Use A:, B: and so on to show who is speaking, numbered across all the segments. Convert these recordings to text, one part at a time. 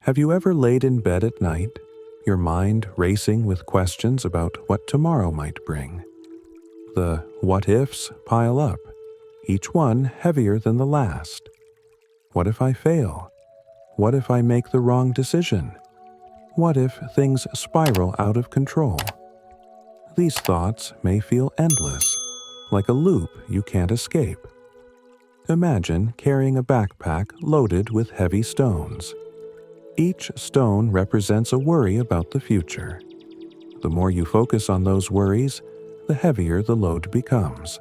A: Have you ever laid in bed at night, your mind racing with questions about what tomorrow might bring? The what-ifs pile up, each one heavier than the last. What if I fail? What if I make the wrong decision? What if things spiral out of control? These thoughts may feel endless, like a loop you can't escape. Imagine carrying a backpack loaded with heavy stones. Each stone represents a worry about the future. The more you focus on those worries, the heavier the load becomes.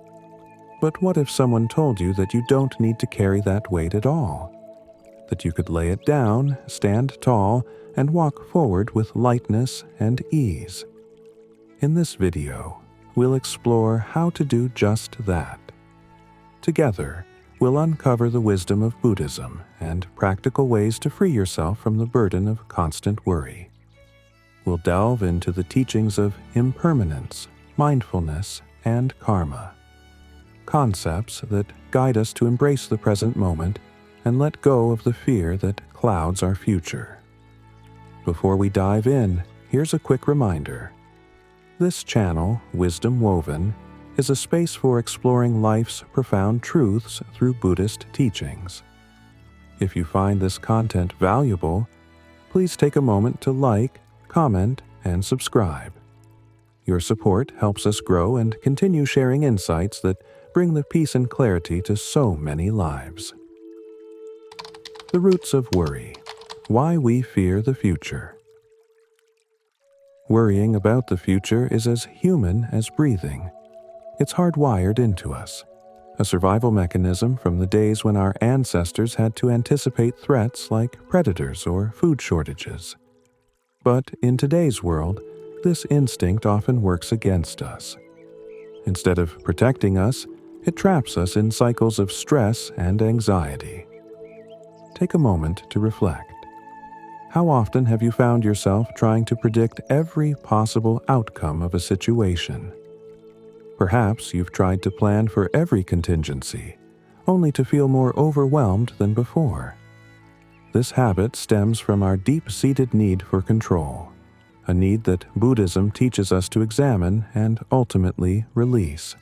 A: But what if someone told you that you don't need to carry that weight at all? That you could lay it down, stand tall, and walk forward with lightness and ease? In this video, we'll explore how to do just that. Together, we'll uncover the wisdom of Buddhism and practical ways to free yourself from the burden of constant worry. We'll delve into the teachings of impermanence, mindfulness, and karma, concepts that guide us to embrace the present moment and let go of the fear that clouds our future. Before we dive in, here's a quick reminder. This channel, Wisdom Woven, is a space for exploring life's profound truths through Buddhist teachings. If you find this content valuable, please take a moment to like, comment, and subscribe. Your support helps us grow and continue sharing insights that bring the peace and clarity to so many lives. The roots of worry. Why we fear the future. Worrying about the future is as human as breathing. It's hardwired into us, a survival mechanism from the days when our ancestors had to anticipate threats like predators or food shortages. But in today's world, this instinct often works against us. Instead of protecting us, it traps us in cycles of stress and anxiety. Take a moment to reflect. How often have you found yourself trying to predict every possible outcome of a situation? Perhaps you've tried to plan for every contingency, only to feel more overwhelmed than before. This habit stems from our deep-seated need for control, a need that Buddhism teaches us to examine and ultimately release.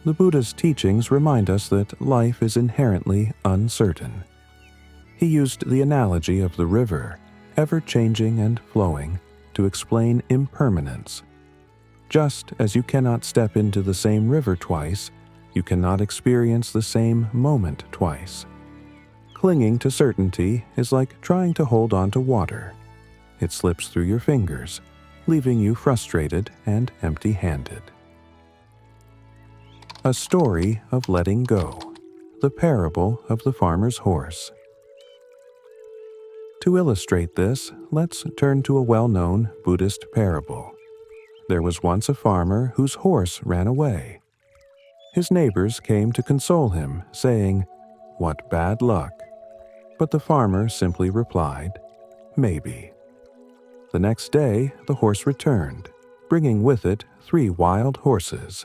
A: The Buddha's teachings remind us that life is inherently uncertain. He used the analogy of the river, ever-changing and flowing, to explain impermanence. Just as you cannot step into the same river twice, you cannot experience the same moment twice. Clinging to certainty is like trying to hold on to water. It slips through your fingers, leaving you frustrated and empty-handed. A story of letting go. The parable of the farmer's horse. To illustrate this, let's turn to a well-known Buddhist parable. There was once a farmer whose horse ran away. His neighbors came to console him, saying, "What bad luck." But the farmer simply replied, "Maybe." The next day, the horse returned, bringing with it 3 wild horses.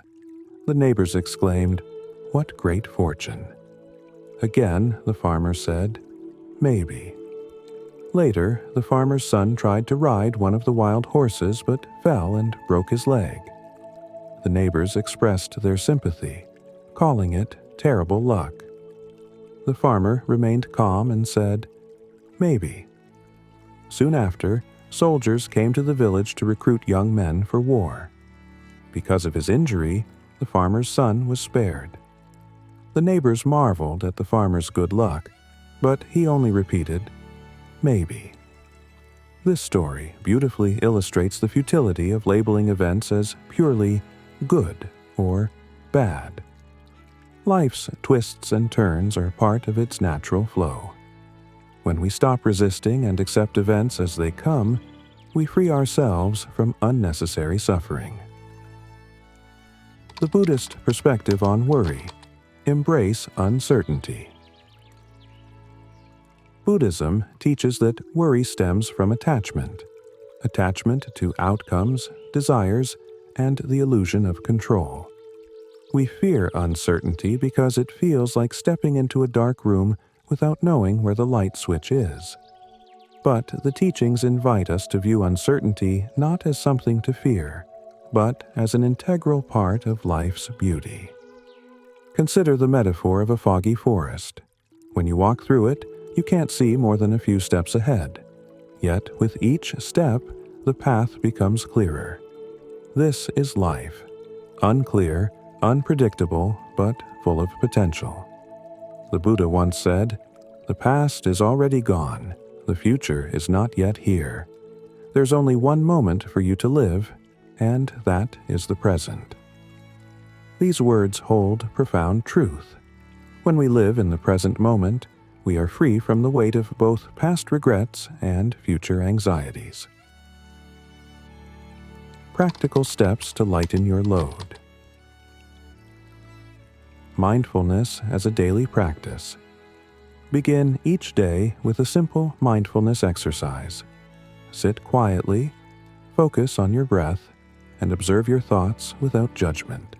A: The neighbors exclaimed, "What great fortune." Again, the farmer said, "Maybe." Later, the farmer's son tried to ride one of the wild horses but fell and broke his leg. The neighbors expressed their sympathy, calling it terrible luck. The farmer remained calm and said, "Maybe." Soon after, soldiers came to the village to recruit young men for war. Because of his injury, the farmer's son was spared. The neighbors marveled at the farmer's good luck, but he only repeated, "Maybe." This story beautifully illustrates the futility of labeling events as purely good or bad. Life's twists and turns are part of its natural flow. When we stop resisting and accept events as they come, we free ourselves from unnecessary suffering. The Buddhist perspective on worry. Embrace uncertainty. Buddhism teaches that worry stems from attachment to outcomes, desires, and the illusion of control. We fear uncertainty because it feels like stepping into a dark room without knowing where the light switch is. But the teachings invite us to view uncertainty not as something to fear, but as an integral part of life's beauty. Consider the metaphor of a foggy forest. When you walk through it, you can't see more than a few steps ahead. Yet, with each step, the path becomes clearer. This is life. Unclear, unpredictable, but full of potential. The Buddha once said, "The past is already gone. The future is not yet here. There's only one moment for you to live, and that is the present." These words hold profound truth. When we live in the present moment, we are free from the weight of both past regrets and future anxieties. Practical steps to lighten your load. Mindfulness as a daily practice. Begin each day with a simple mindfulness exercise. Sit quietly, focus on your breath, and observe your thoughts without judgment.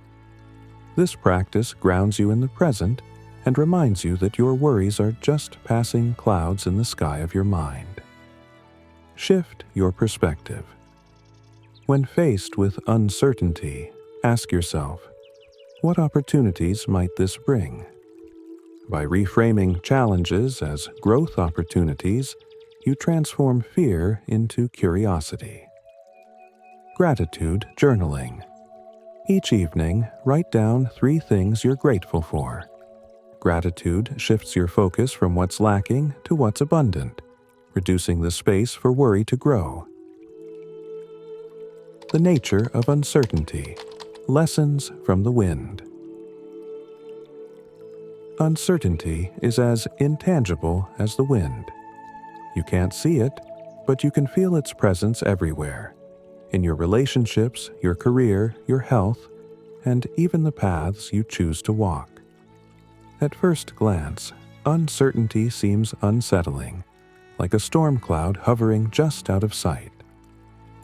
A: This practice grounds you in the present and reminds you that your worries are just passing clouds in the sky of your mind. Shift your perspective. When faced with uncertainty, ask yourself, what opportunities might this bring? By reframing challenges as growth opportunities, you transform fear into curiosity. Gratitude journaling. Each evening, write down 3 things you're grateful for. Gratitude shifts your focus from what's lacking to what's abundant, reducing the space for worry to grow. The nature of uncertainty. Lessons from the wind. Uncertainty is as intangible as the wind. You can't see it, but you can feel its presence everywhere. In your relationships, your career, your health, and even the paths you choose to walk. At first glance, uncertainty seems unsettling, like a storm cloud hovering just out of sight.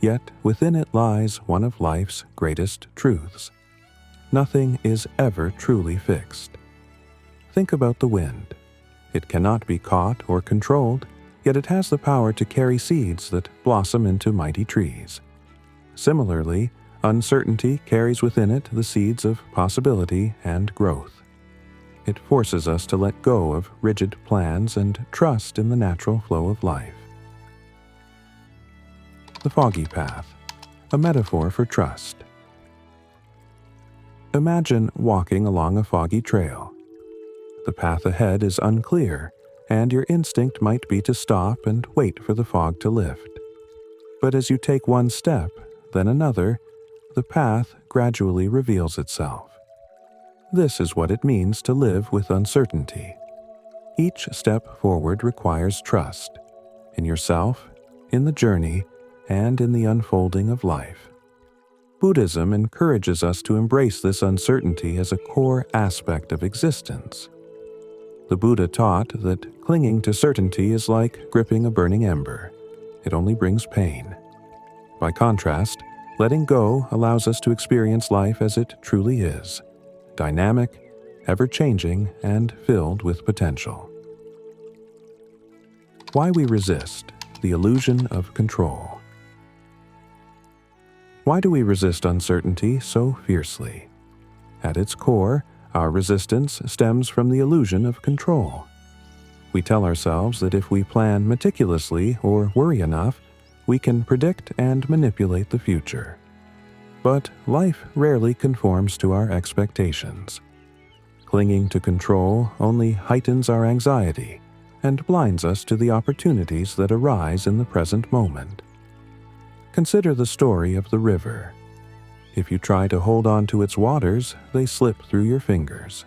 A: Yet within it lies one of life's greatest truths. Nothing is ever truly fixed. Think about the wind. It cannot be caught or controlled, yet it has the power to carry seeds that blossom into mighty trees. Similarly, uncertainty carries within it the seeds of possibility and growth. It forces us to let go of rigid plans and trust in the natural flow of life. The foggy path, a metaphor for trust. Imagine walking along a foggy trail. The path ahead is unclear, and your instinct might be to stop and wait for the fog to lift. But as you take one step, then another, the path gradually reveals itself. This is what it means to live with uncertainty. Each step forward requires trust in yourself, in the journey, and in the unfolding of life. Buddhism encourages us to embrace this uncertainty as a core aspect of existence. The Buddha taught that clinging to certainty is like gripping a burning ember. It only brings pain. By contrast, letting go allows us to experience life as it truly is, dynamic, ever-changing, and filled with potential. Why we resist the illusion of control. Why do we resist uncertainty so fiercely? At its core, our resistance stems from the illusion of control. We tell ourselves that if we plan meticulously or worry enough, we can predict and manipulate the future. But life rarely conforms to our expectations. Clinging to control only heightens our anxiety and blinds us to the opportunities that arise in the present moment. Consider the story of the river. If you try to hold on to its waters, they slip through your fingers.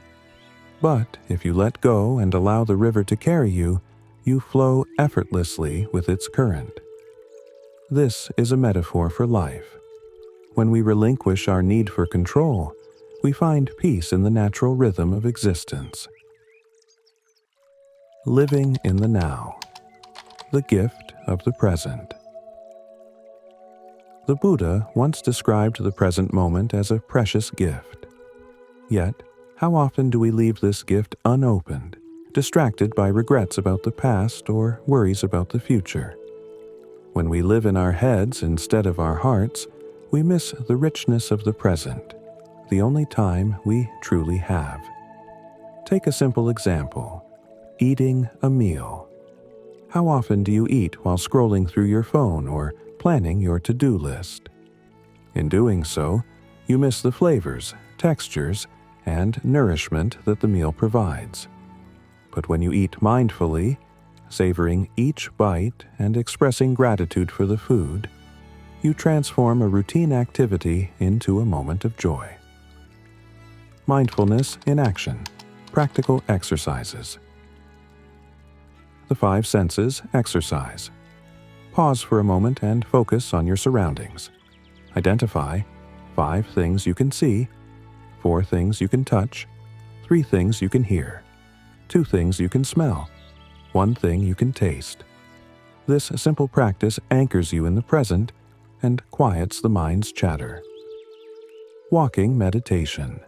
A: But if you let go and allow the river to carry you, you flow effortlessly with its current. This is a metaphor for life. When we relinquish our need for control, we find peace in the natural rhythm of existence. Living in the now, the gift of the present. The Buddha once described the present moment as a precious gift. Yet, how often do we leave this gift unopened, distracted by regrets about the past or worries about the future? When we live in our heads instead of our hearts, we miss the richness of the present, the only time we truly have. Take a simple example: eating a meal. How often do you eat while scrolling through your phone or planning your to-do list? In doing so, you miss the flavors, textures, and nourishment that the meal provides. But when you eat mindfully, savoring each bite and expressing gratitude for the food, you transform a routine activity into a moment of joy. Mindfulness in action. Practical exercises. The 5 senses exercise. Pause for a moment and focus on your surroundings. Identify 5 things you can see, 4 things you can touch, 3 things you can hear, 2 things you can smell, 1 thing you can taste. This simple practice anchors you in the present and quiets the mind's chatter. Walking meditation.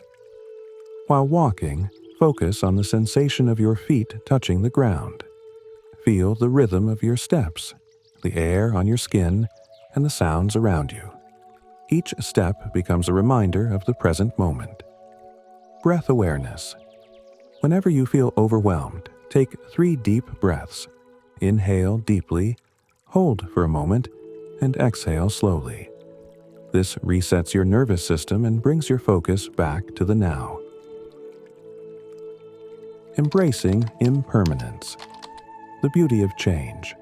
A: While walking, focus on the sensation of your feet touching the ground. Feel the rhythm of your steps, the air on your skin, and the sounds around you. Each step becomes a reminder of the present moment. Breath awareness. Whenever you feel overwhelmed, take 3 deep breaths. Inhale deeply, hold for a moment, and exhale slowly. This resets your nervous system and brings your focus back to the now. Embracing impermanence. The beauty of change.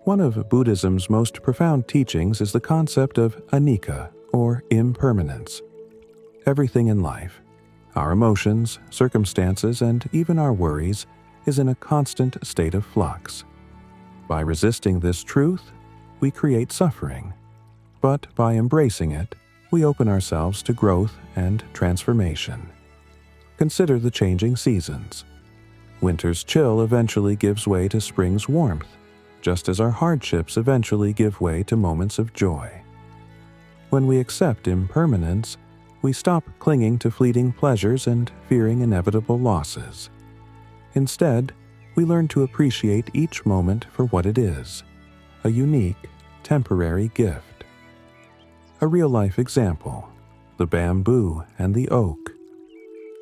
A: One of Buddhism's most profound teachings is the concept of anicca, or impermanence. Everything in life, our emotions, circumstances, and even our worries, is in a constant state of flux. By resisting this truth, we create suffering. But by embracing it, we open ourselves to growth and transformation. Consider the changing seasons. Winter's chill eventually gives way to spring's warmth, just as our hardships eventually give way to moments of joy. When we accept impermanence, we stop clinging to fleeting pleasures and fearing inevitable losses. Instead, we learn to appreciate each moment for what it is, a unique, temporary gift. A real-life example: the bamboo and the oak.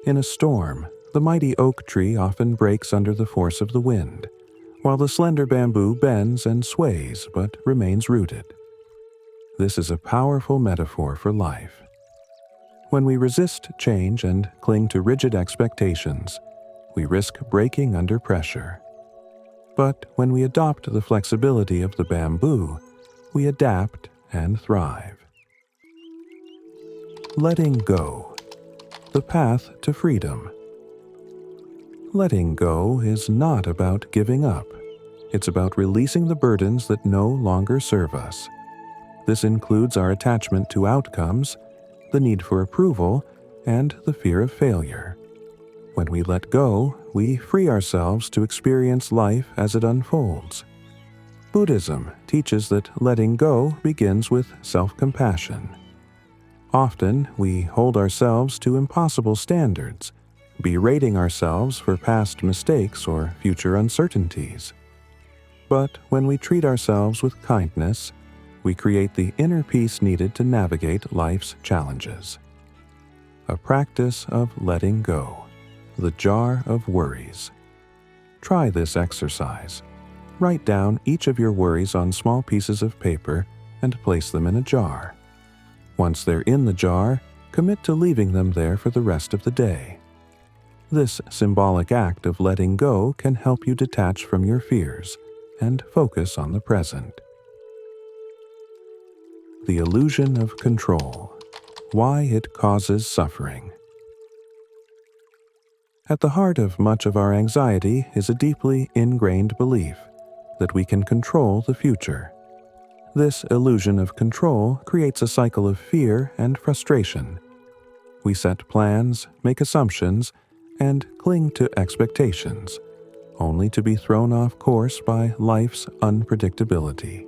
A: In a storm, the mighty oak tree often breaks under the force of the wind, while the slender bamboo bends and sways but remains rooted. This is a powerful metaphor for life. When we resist change and cling to rigid expectations, we risk breaking under pressure. But when we adopt the flexibility of the bamboo, we adapt and thrive. Letting go. The path to freedom. Letting go is not about giving up. It's about releasing the burdens that no longer serve us. This includes our attachment to outcomes, the need for approval, and the fear of failure. When we let go, we free ourselves to experience life as it unfolds. Buddhism teaches that letting go begins with self-compassion. Often, we hold ourselves to impossible standards, berating ourselves for past mistakes or future uncertainties. But when we treat ourselves with kindness, we create the inner peace needed to navigate life's challenges. A practice of letting go. The jar of worries. Try this exercise. Write down each of your worries on small pieces of paper and place them in a jar. Once they're in the jar, commit to leaving them there for the rest of the day. This symbolic act of letting go can help you detach from your fears and focus on the present. The illusion of control. Why it causes suffering. At the heart of much of our anxiety is a deeply ingrained belief that we can control the future. This illusion of control creates a cycle of fear and frustration. We set plans, make assumptions, and cling to expectations, only to be thrown off course by life's unpredictability.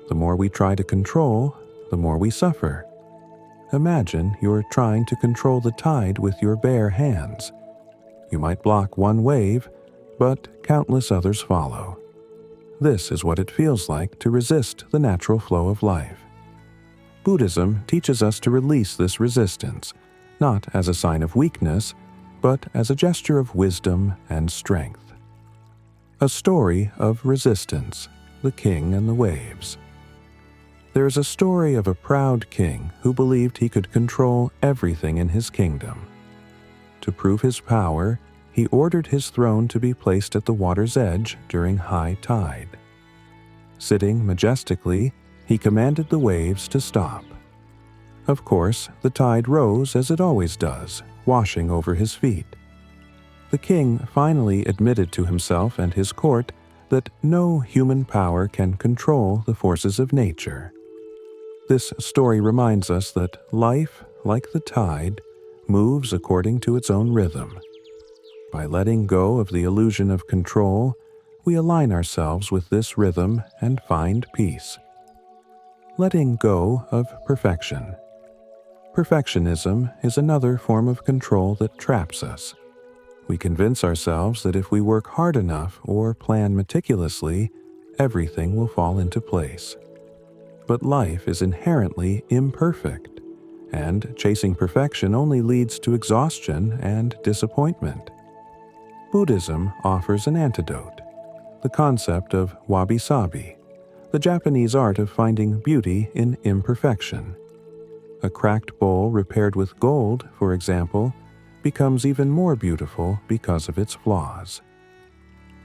A: The more we try to control, the more we suffer. Imagine you're trying to control the tide with your bare hands. You might block one wave, but countless others follow. This is what it feels like to resist the natural flow of life. Buddhism teaches us to release this resistance, not as a sign of weakness, but as a gesture of wisdom and strength. A story of resistance, the king and the waves. There is a story of a proud king who believed he could control everything in his kingdom. To prove his power, he ordered his throne to be placed at the water's edge during high tide. Sitting majestically, he commanded the waves to stop. Of course, the tide rose as it always does, washing over his feet. The king finally admitted to himself and his court that no human power can control the forces of nature. This story reminds us that life, like the tide, moves according to its own rhythm. By letting go of the illusion of control, we align ourselves with this rhythm and find peace. Letting go of perfection. Perfectionism is another form of control that traps us. We convince ourselves that if we work hard enough or plan meticulously, everything will fall into place. But life is inherently imperfect, and chasing perfection only leads to exhaustion and disappointment. Buddhism offers an antidote, the concept of wabi-sabi, the Japanese art of finding beauty in imperfection. A cracked bowl repaired with gold, for example, becomes even more beautiful because of its flaws.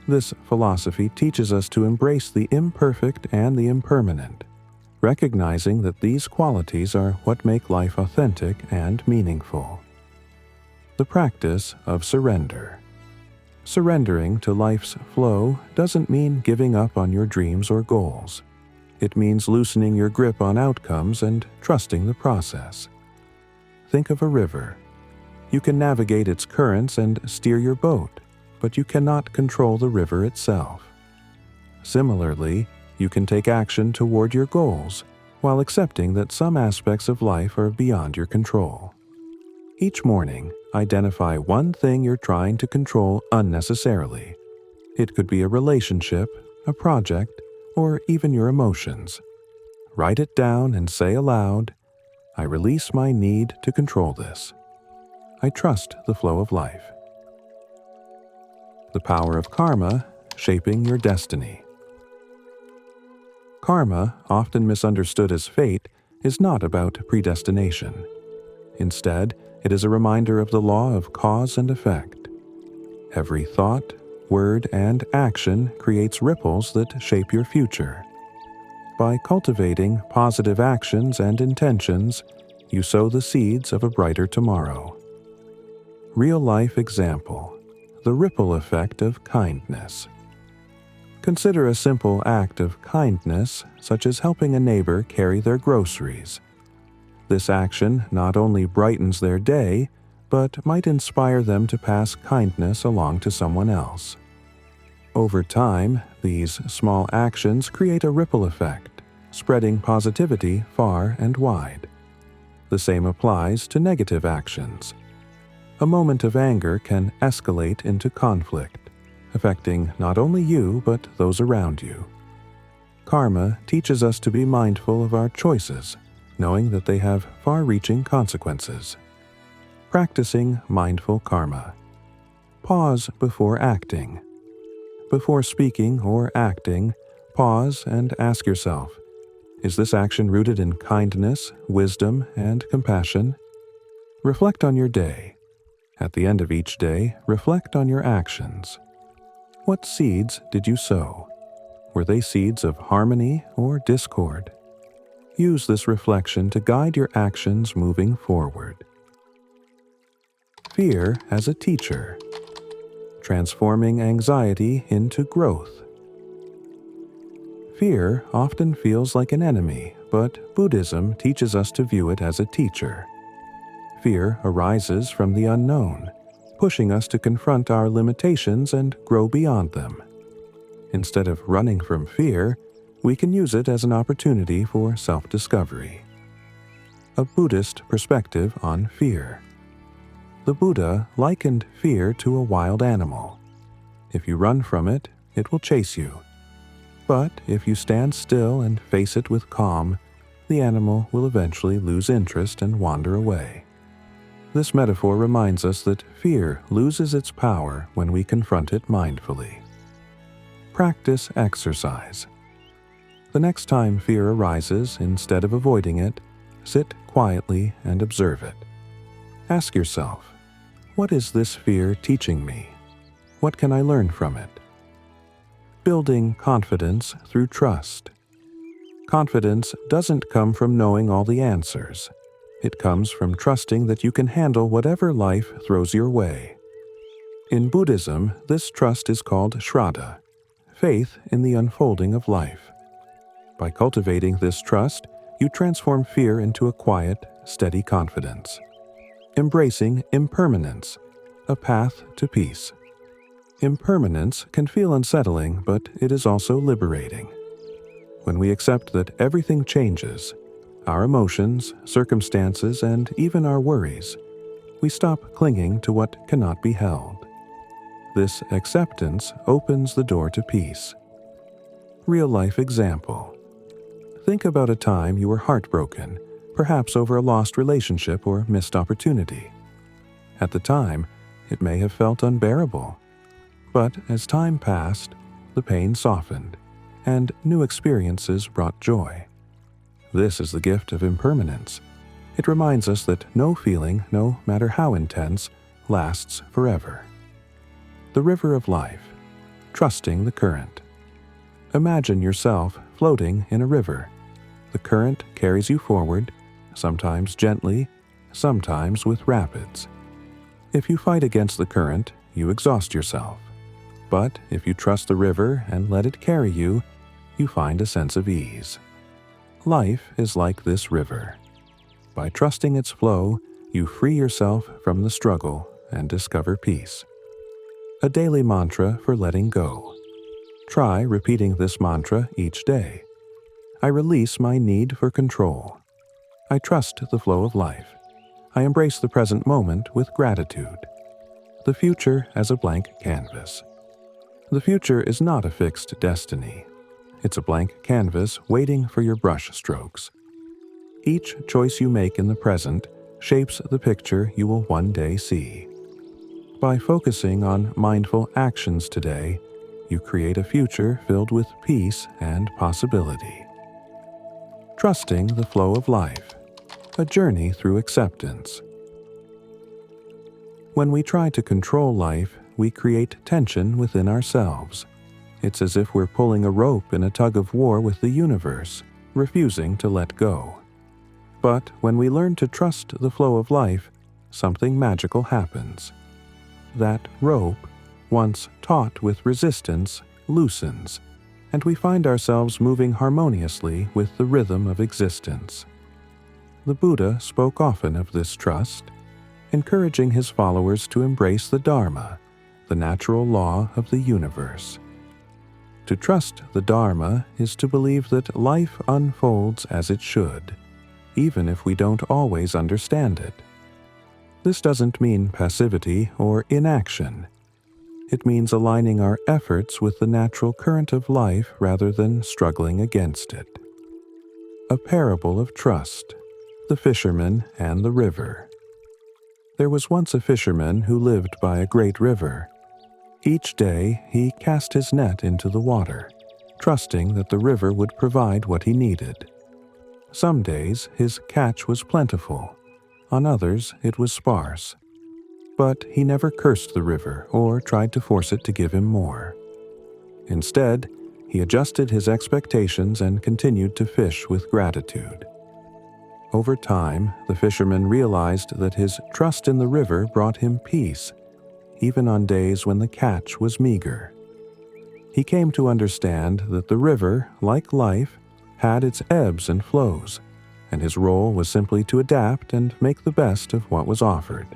A: This philosophy teaches us to embrace the imperfect and the impermanent, recognizing that these qualities are what make life authentic and meaningful. The practice of surrender. Surrendering to life's flow doesn't mean giving up on your dreams or goals. It means loosening your grip on outcomes and trusting the process. Think of a river. You can navigate its currents and steer your boat, but you cannot control the river itself. Similarly, you can take action toward your goals, while accepting that some aspects of life are beyond your control. Each morning, identify one thing you're trying to control unnecessarily. It could be a relationship, a project, or even your emotions. Write it down and say aloud, "I release my need to control this. I trust the flow of life." The power of karma, shaping your destiny. Karma, often misunderstood as fate, is not about predestination. Instead, it is a reminder of the law of cause and effect. Every thought, word, and action creates ripples that shape your future. By cultivating positive actions and intentions, you sow the seeds of a brighter tomorrow. Real-life example: the ripple effect of kindness. Consider a simple act of kindness, such as helping a neighbor carry their groceries. This action not only brightens their day, but might inspire them to pass kindness along to someone else. Over time, these small actions create a ripple effect, spreading positivity far and wide. The same applies to negative actions. A moment of anger can escalate into conflict, affecting not only you but those around you. Karma teaches us to be mindful of our choices, knowing that they have far-reaching consequences. Practicing mindful karma. Pause before acting. Before speaking or acting, pause and ask yourself, is this action rooted in kindness, wisdom, and compassion? Reflect on your day. At the end of each day, reflect on your actions. What seeds did you sow? Were they seeds of harmony or discord? Use this reflection to guide your actions moving forward. Fear as a teacher. Transforming anxiety into growth. Fear often feels like an enemy, but Buddhism teaches us to view it as a teacher. Fear arises from the unknown, pushing us to confront our limitations and grow beyond them. Instead of running from fear, we can use it as an opportunity for self-discovery. A Buddhist perspective on fear. The Buddha likened fear to a wild animal. If you run from it, it will chase you. But if you stand still and face it with calm, the animal will eventually lose interest and wander away. This metaphor reminds us that fear loses its power when we confront it mindfully. Practice exercise. The next time fear arises, instead of avoiding it, sit quietly and observe it. Ask yourself, what is this fear teaching me? What can I learn from it? Building confidence through trust. Confidence doesn't come from knowing all the answers. It comes from trusting that you can handle whatever life throws your way. In Buddhism, this trust is called Shraddha, faith in the unfolding of life. By cultivating this trust, you transform fear into a quiet, steady confidence. Embracing impermanence, a path to peace. Impermanence can feel unsettling, but it is also liberating. When we accept that everything changes, our emotions, circumstances, and even our worries, we stop clinging to what cannot be held. This acceptance opens the door to peace. Real-life example. Think about a time you were heartbroken, perhaps over a lost relationship or missed opportunity. At the time, it may have felt unbearable. But as time passed, the pain softened, and new experiences brought joy. This is the gift of impermanence. It reminds us that no feeling, no matter how intense, lasts forever. The river of life, trusting the current. Imagine yourself floating in a river. The current carries you forward, sometimes gently, sometimes with rapids. If you fight against the current, you exhaust yourself. But if you trust the river and let it carry you, you find a sense of ease. Life is like this river. By trusting its flow, you free yourself from the struggle and discover peace. A daily mantra for letting go. Try repeating this mantra each day. I release my need for control. I trust the flow of life. I embrace the present moment with gratitude. The future as a blank canvas. The future is not a fixed destiny. It's a blank canvas waiting for your brush strokes. Each choice you make in the present shapes the picture you will one day see. By focusing on mindful actions today, you create a future filled with peace and possibility. Trusting the flow of life, a journey through acceptance. When we try to control life, we create tension within ourselves. It's as if we're pulling a rope in a tug-of-war with the universe, refusing to let go. But when we learn to trust the flow of life, something magical happens. That rope, once taut with resistance, loosens, and we find ourselves moving harmoniously with the rhythm of existence. The Buddha spoke often of this trust, encouraging his followers to embrace the Dharma, the natural law of the universe. To trust the Dharma is to believe that life unfolds as it should, even if we don't always understand it. This doesn't mean passivity or inaction. It means aligning our efforts with the natural current of life rather than struggling against it. A parable of trust, the fisherman and the river. There was once a fisherman who lived by a great river. Each day he cast his net into the water, trusting that the river would provide what he needed. Some days his catch was plentiful, on others it was sparse. But he never cursed the river or tried to force it to give him more. Instead, he adjusted his expectations and continued to fish with gratitude. Over time, the fisherman realized that his trust in the river brought him peace, even on days when the catch was meager. He came to understand that the river, like life, had its ebbs and flows, and his role was simply to adapt and make the best of what was offered.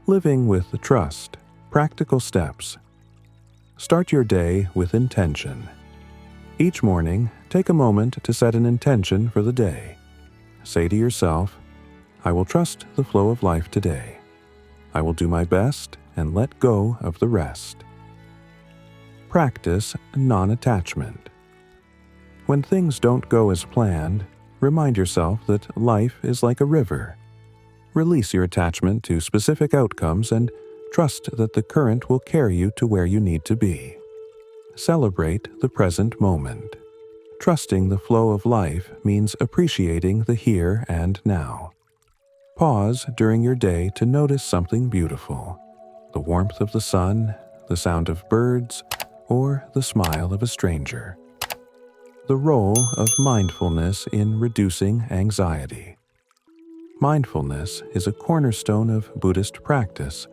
A: Living with trust. Practical steps. Start your day with intention. Each morning, take a moment to set an intention for the day. Say to yourself, I will trust the flow of life today. I will do my best and let go of the rest. Practice non-attachment. When things don't go as planned, remind yourself that life is like a river. Release your attachment to specific outcomes and trust that the current will carry you to where you need to be. Celebrate the present moment. Trusting the flow of life means appreciating the here and now. Pause during your day to notice something beautiful: the warmth of the sun, the sound of birds, or the smile of a stranger. The role of mindfulness in reducing anxiety. Mindfulness is a cornerstone of Buddhist practice,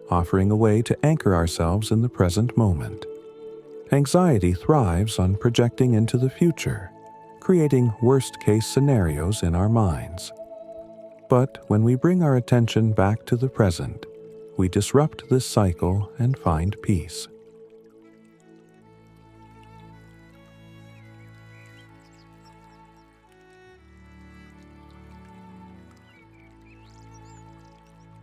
A: offering a way to anchor ourselves in the present moment. Anxiety thrives on projecting into the future, creating worst-case scenarios in our minds. But when we bring our attention back to the present, we disrupt this cycle and find peace.